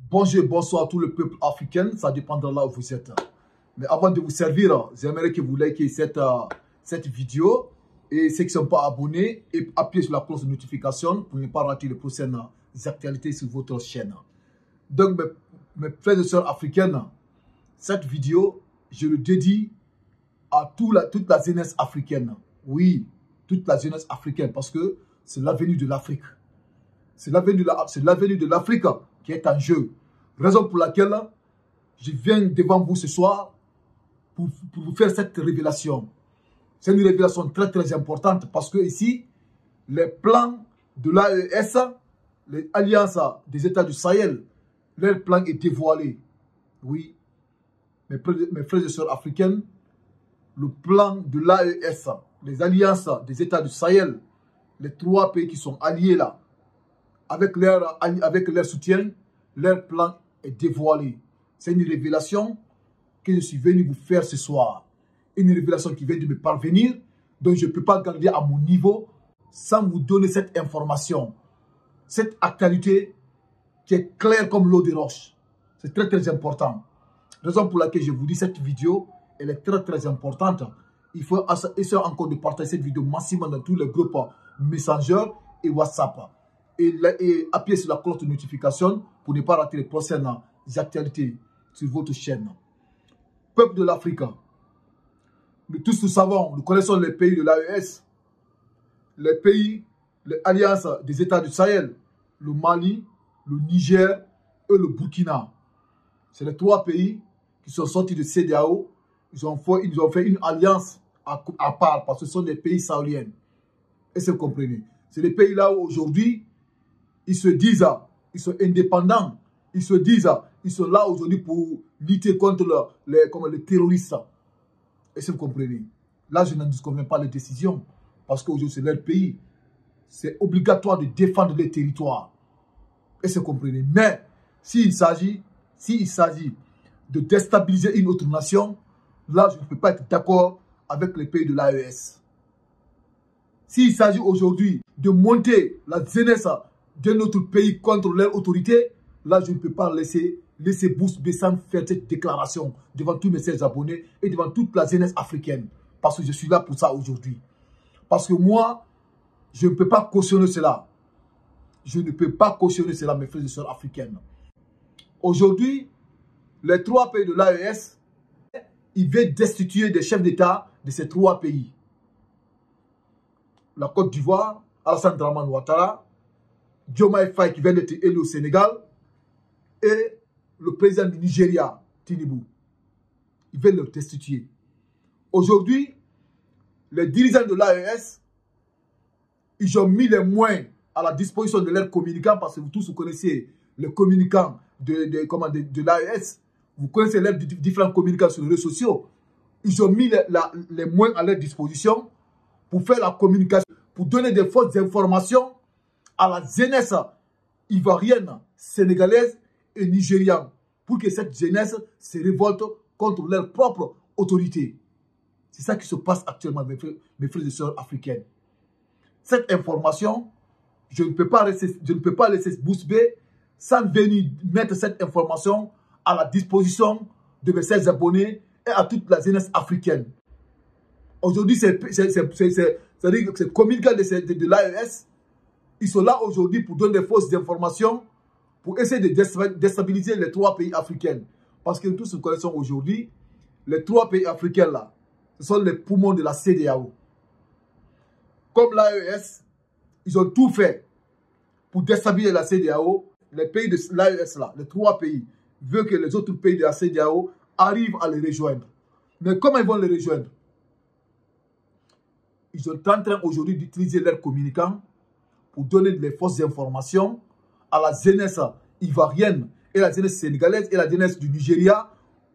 Bonjour, bonsoir à tout le peuple africain, ça dépendra là où vous êtes. Mais avant de vous servir, j'aimerais que vous likez cette vidéo et ceux qui ne sont pas abonnés, et appuyez sur la cloche de notification pour ne pas rater les prochaines actualités sur votre chaîne. Donc, mes frères et sœurs africaines, cette vidéo, je le dédie à toute la jeunesse africaine. Oui, toute la jeunesse africaine, parce que c'est l'avenir de l'Afrique. C'est l'avenir de l'Afrique qui est en jeu. Raison pour laquelle je viens devant vous ce soir pour vous faire cette révélation. C'est une révélation très importante parce que ici, les plans de l'AES, l'Alliance des États du Sahel, leur plan est dévoilé. Oui, mes frères et sœurs africaines, le plan de l'AES, les alliances des États du Sahel, les trois pays qui sont alliés là, avec leur soutien, leur plan est dévoilé. C'est une révélation que je suis venu vous faire ce soir. Une révélation qui vient de me parvenir, donc je ne peux pas garder à mon niveau sans vous donner cette information. Cette actualité qui est claire comme l'eau de roche. C'est très important. Raison pour laquelle je vous dis cette vidéo, elle est très importante. Il faut essayer encore de partager cette vidéo massivement dans tous les groupes Messenger et WhatsApp. Et appuyez sur la cloche de notification pour ne pas rater les prochaines actualités sur votre chaîne. Peuple de l'Afrique, tous nous savons, nous connaissons les pays de l'AES, les pays, les alliances des États du Sahel, le Mali, le Niger et le Burkina. C'est les trois pays qui sont sortis de CEDEAO. Ils ont fait une alliance à part parce que ce sont des pays sahéliens. Est-ce que vous comprenez? C'est les pays là où aujourd'hui, ils se disent, ils sont indépendants. Ils se disent, ils sont là aujourd'hui pour lutter contre les terroristes. Est-ce que vous comprenez? Là, je n'en disconviens pas les décisions. Parce qu'aujourd'hui, c'est leur pays. C'est obligatoire de défendre les territoires. Est-ce que vous comprenez? Mais, s'il s'agit de déstabiliser une autre nation, là, je ne peux pas être d'accord avec les pays de l'AES. S'il s'agit aujourd'hui de monter la jeunesse de notre pays contre leur autorité, là, je ne peux pas laisser Bouche Bessan faire cette déclaration devant tous mes chers abonnés et devant toute la jeunesse africaine. Parce que je suis là pour ça aujourd'hui. Parce que moi, je ne peux pas cautionner cela. Je ne peux pas cautionner cela, mes frères et sœurs africaines. Aujourd'hui, les trois pays de l'AES, ils veulent destituer des chefs d'État de ces trois pays. La Côte d'Ivoire, Alassane Dramane Ouattara, Diomaye Faye qui vient d'être élu au Sénégal, et le président du Nigeria, Tinubu. Ils veulent le destituer. Aujourd'hui, les dirigeants de l'AES, ils ont mis les moyens à la disposition de leurs communicants, parce que vous tous vous connaissez les communicants de l'AES. Vous connaissez leurs différents communicants sur les réseaux sociaux. Ils ont mis les moyens à leur disposition pour faire la communication, pour donner des fausses informations à la jeunesse ivoirienne, sénégalaise et nigériane, pour que cette jeunesse se révolte contre leur propre autorité. C'est ça qui se passe actuellement, mes frères et sœurs africaines. Cette information, je ne peux pas laisser Bouche Bessan sans venir mettre cette information à la disposition de mes chers abonnés et à toute la jeunesse africaine. Aujourd'hui, ces communicants de l'AES, ils sont là aujourd'hui pour donner des fausses informations, pour essayer de déstabiliser les trois pays africains. Parce que nous tous nous connaissons aujourd'hui, les trois pays africains là, ce sont les poumons de la CEDEAO. Comme l'AES, ils ont tout fait pour déstabiliser la CEDEAO. Les pays de l'AES là, les trois pays, veulent que les autres pays de la CEDEAO arrivent à les rejoindre. Mais comment ils vont les rejoindre? Ils sont en train aujourd'hui d'utiliser leurs communicants pour donner des fausses informations à la jeunesse ivoirienne et la jeunesse sénégalaise et la jeunesse du Nigeria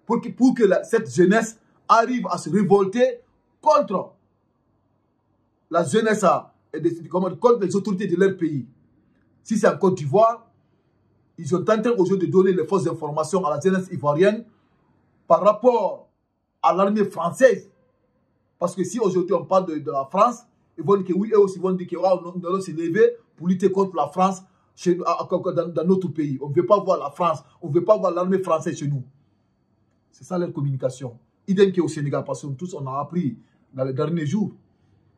pour que cette jeunesse arrive à se révolter contre la jeunesse contre les autorités de leur pays. Si c'est en Côte d'Ivoire, ils sont en train aujourd'hui de donner les fausses informations à la jeunesse ivoirienne par rapport à l'armée française. Parce que si aujourd'hui on parle de la France, ils vont dire que oui, eux aussi vont dire que nous allons se lever pour lutter contre la France dans notre pays. On ne veut pas voir la France, on ne veut pas voir l'armée française chez nous. C'est ça leur communication. Idem qui est au Sénégal, parce que tous on a appris dans les derniers jours.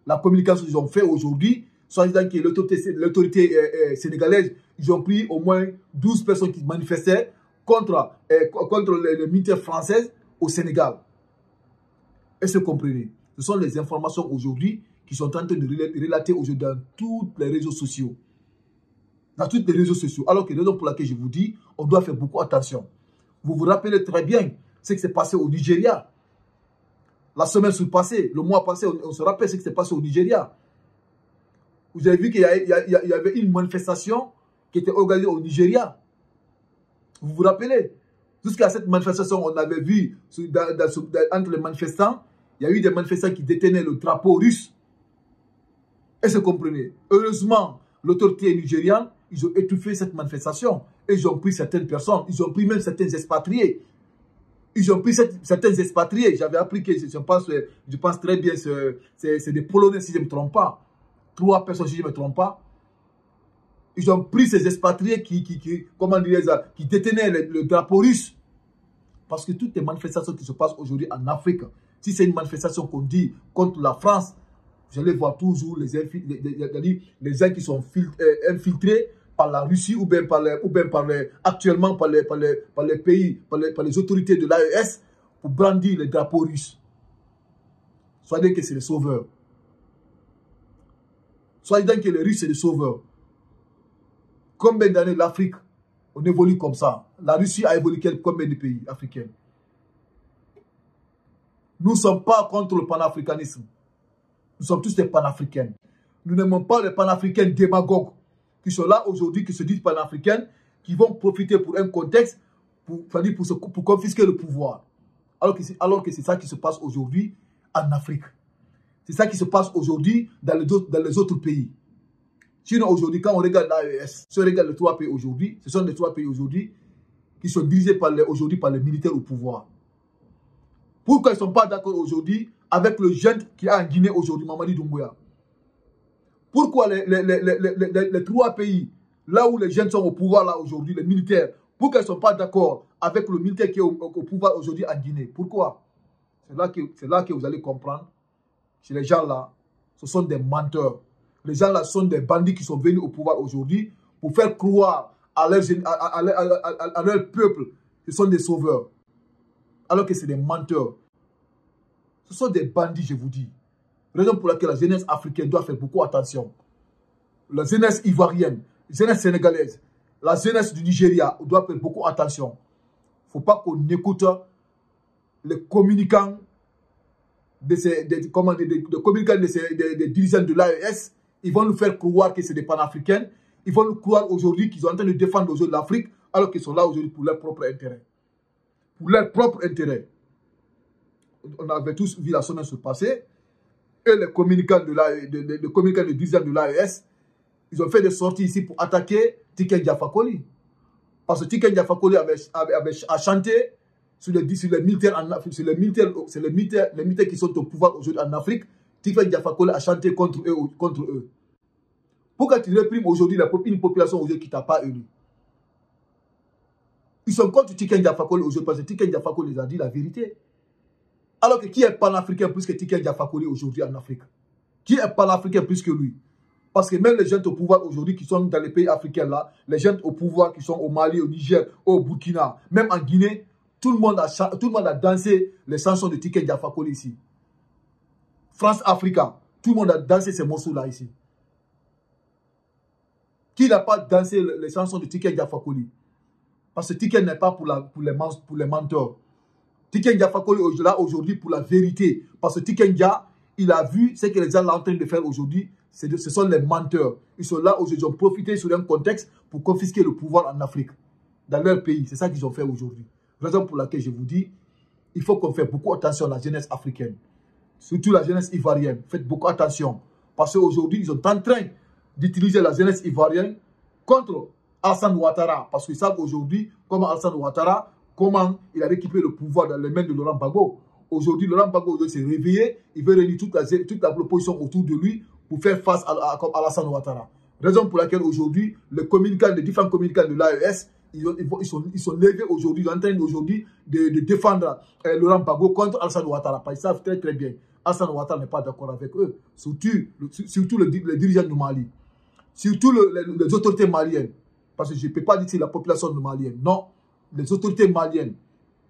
La communication qu'ils ont fait aujourd'hui, soit disant que l'autorité sénégalaise, ils ont pris au moins 12 personnes qui manifestaient contre les militaires français au Sénégal. Est-ce que vous comprenez? Ce sont les informations aujourd'hui qui sont en train de relater aujourd'hui dans tous les réseaux sociaux. Dans tous les réseaux sociaux. Alors que la raison pour laquelle je vous dis, on doit faire beaucoup attention. Vous vous rappelez très bien ce qui s'est passé au Nigeria. La semaine passée, le mois passé, on se rappelle ce qui s'est passé au Nigeria. Vous avez vu qu'il y avait une manifestation qui était organisée au Nigeria. Vous vous rappelez? Jusqu'à cette manifestation, on avait vu entre les manifestants, il y a eu des manifestants qui détenaient le drapeau russe. Est-ce que vous comprenez? Heureusement, l'autorité nigériane, ils ont étouffé cette manifestation. Et ils ont pris certaines personnes, ils ont pris même certains expatriés. Ils ont pris certains expatriés. J'avais appris que, je pense très bien, c'est des Polonais, si je ne me trompe pas. 3 personnes, si je ne me trompe pas. Ils ont pris ces expatriés qui détenaient le drapeau russe. Parce que toutes les manifestations qui se passent aujourd'hui en Afrique, si c'est une manifestation qu'on dit contre la France, vous allez voir toujours les gens qui sont infiltrés par la Russie ou bien actuellement par les pays, par les autorités de l'AES pour brandir les drapeaux russes. Soyez que c'est les sauveurs. Soyez que les Russes, c'est les sauveurs. Combien d'années l'Afrique, on évolue comme ça? La Russie a évolué combien de pays africains? Nous ne sommes pas contre le panafricanisme. Nous sommes tous des panafricains. Nous n'aimons pas les panafricains démagogues qui sont là aujourd'hui, qui se disent panafricains, qui vont profiter pour un contexte, pour confisquer le pouvoir. Alors que c'est ça qui se passe aujourd'hui en Afrique. C'est ça qui se passe aujourd'hui dans les autres pays. Sinon, aujourd'hui, quand on regarde l'AES, si on regarde les 3 pays aujourd'hui, ce sont les 3 pays aujourd'hui qui sont dirigés aujourd'hui par les militaires au pouvoir. Pourquoi ils ne sont pas d'accord aujourd'hui avec le jeune qui est en Guinée aujourd'hui, Mamadi Doumbouya? Pourquoi les 3 pays, là où les jeunes sont au pouvoir là aujourd'hui, les militaires, pourquoi ils ne sont pas d'accord avec le militaire qui est au pouvoir aujourd'hui en Guinée? Pourquoi? C'est là que vous allez comprendre. Chez les gens là, ce sont des menteurs. Les gens là sont des bandits qui sont venus au pouvoir aujourd'hui pour faire croire à leur peuple qu'ils sont des sauveurs. Alors que c'est des menteurs. Ce sont des bandits, je vous dis. Raison pour laquelle la jeunesse africaine doit faire beaucoup attention. La jeunesse ivoirienne, la jeunesse sénégalaise, la jeunesse du Nigeria doit faire beaucoup attention. Il ne faut pas qu'on écoute les communicants des dirigeants de l'AES. Ils vont nous faire croire que c'est des panafricains. Ils vont nous croire aujourd'hui qu'ils sont en train de défendre aujourd'hui l'Afrique, alors qu'ils sont là aujourd'hui pour leur propre intérêt. Pour leur propre intérêt. On avait tous vu la semaine se passer. Et les communicants les dirigeants de l'AES, ils ont fait des sorties ici pour attaquer Tiken Jah Fakoly. Parce que Tiken Jah Fakoly avait chanté sur les militaires en Afrique, les militaires qui sont au pouvoir aujourd'hui en Afrique. Tiken Jah Fakoly a chanté contre eux. Pourquoi tu réprimes aujourd'hui une population aujourd'hui qui ne t'a pas élu? Ils sont contre Tiken Jah Fakoly aujourd'hui parce que Tiken Jah Fakoly les a dit la vérité. Alors que qui est panafricain plus que Tiken Jah Fakoly aujourd'hui en Afrique? Qui est panafricain plus que lui? Parce que même les jeunes au pouvoir aujourd'hui qui sont dans les pays africains là, les jeunes au pouvoir qui sont au Mali, au Niger, au Burkina, même en Guinée, tout le monde a dansé les chansons de Tiken Jah Fakoly ici. France Africa, tout le monde a dansé ces morceaux là ici. Qui n'a pas dansé les chansons de Tiken Jah Fakoly? Parce que Tiken n'est pas pour les menteurs. Tiken Jah Fakoly est là aujourd'hui pour la vérité. Parce que Tiken Jah, il a vu ce que les gens sont en train de faire aujourd'hui. Ce sont les menteurs. Ils sont là aujourd'hui, ils ont profité sur un contexte pour confisquer le pouvoir en Afrique, dans leur pays. C'est ça qu'ils ont fait aujourd'hui. Raison pour laquelle je vous dis, il faut qu'on fasse beaucoup attention à la jeunesse africaine. Surtout la jeunesse ivoirienne. Faites beaucoup attention. Parce qu'aujourd'hui, ils sont en train d'utiliser la jeunesse ivoirienne contre Alassane Ouattara. Parce qu'ils savent aujourd'hui comment Alassane Ouattara, comment il a récupéré le pouvoir dans les mains de Laurent Gbagbo. Aujourd'hui, Laurent Gbagbo s'est réveillé. Il veut réunir toute la opposition autour de lui pour faire face à Alassane Ouattara. Raison pour laquelle aujourd'hui, les différents communicants de l'AES, ils sont levés aujourd'hui, ils sont en train aujourd'hui de défendre Laurent Gbagbo contre Alassane Ouattara. Ils savent très très bien. Alassane Ouattara n'est pas d'accord avec eux. Surtout les dirigeants du Mali. Surtout les autorités maliennes. Parce que je ne peux pas dire que c'est la population malienne. Non. Les autorités maliennes,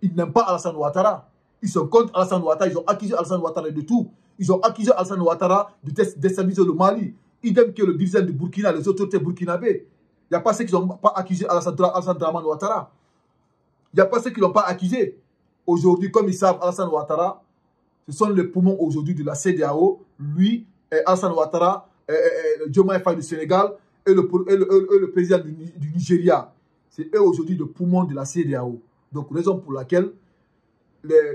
ils n'aiment pas Alassane Ouattara. Ils sont contre Alassane Ouattara. Ils ont accusé Alassane Ouattara de tout. Ils ont accusé Alassane Ouattara de déstabiliser le Mali. Idem que le dirigeant du Burkina, les autorités burkinabées. Il n'y a pas ceux qui n'ont pas accusé Alassane Draman Ouattara. Il n'y a pas ceux qui ne l'ont pas accusé. Aujourd'hui, comme ils savent, Alassane Ouattara, ce sont les poumons aujourd'hui de la CEDEAO. Lui, Alassane Ouattara, Diomaye Faye du Sénégal et le président du Nigeria. C'est eux aujourd'hui le poumon de la CEDEAO. Donc, raison pour laquelle,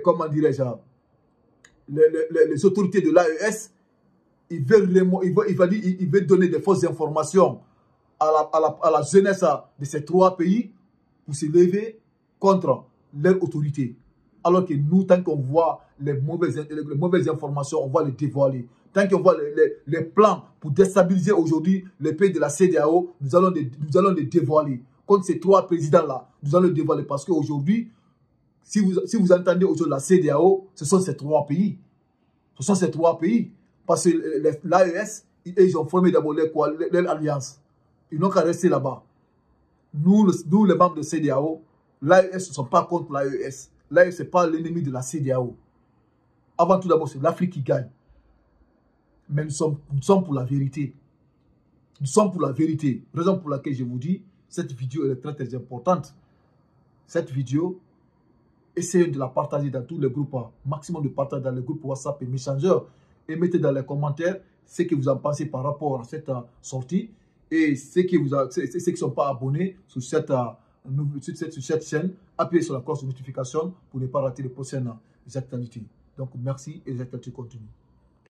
comment dirais-je, les autorités de l'AES, ils veulent donner des fausses informations à la jeunesse de ces trois pays pour se lever contre leur autorité. Alors que nous, tant qu'on voit les mauvaises informations, on va les dévoiler. Tant qu'on voit les plans pour déstabiliser aujourd'hui les pays de la CEDEAO, nous allons les dévoiler. Contre ces trois présidents-là, nous allons les dévoiler. Parce qu'aujourd'hui, si vous entendez aujourd'hui la CEDEAO, ce sont ces trois pays. Ce sont ces trois pays. Parce que l'AES, ils ont formé d'abord leur alliance. Ils n'ont qu'à rester là-bas. Nous, les membres de CEDEAO, l'AES ne sont pas contre l'AES. L'AES, ce n'est pas l'ennemi de la CEDEAO. Avant tout d'abord, c'est l'Afrique qui gagne. Mais nous sommes pour la vérité. Nous sommes pour la vérité. Raison pour laquelle je vous dis, cette vidéo est très très importante. Cette vidéo, essayez de la partager dans tous les groupes, maximum de partage dans les groupes WhatsApp et Messenger. Et mettez dans les commentaires ce que vous en pensez par rapport à cette sortie. Et ceux qui ne sont pas abonnés sur cette chaîne, appuyez sur la cloche de notification pour ne pas rater les prochaines actualités. Donc merci et les actualités continuent.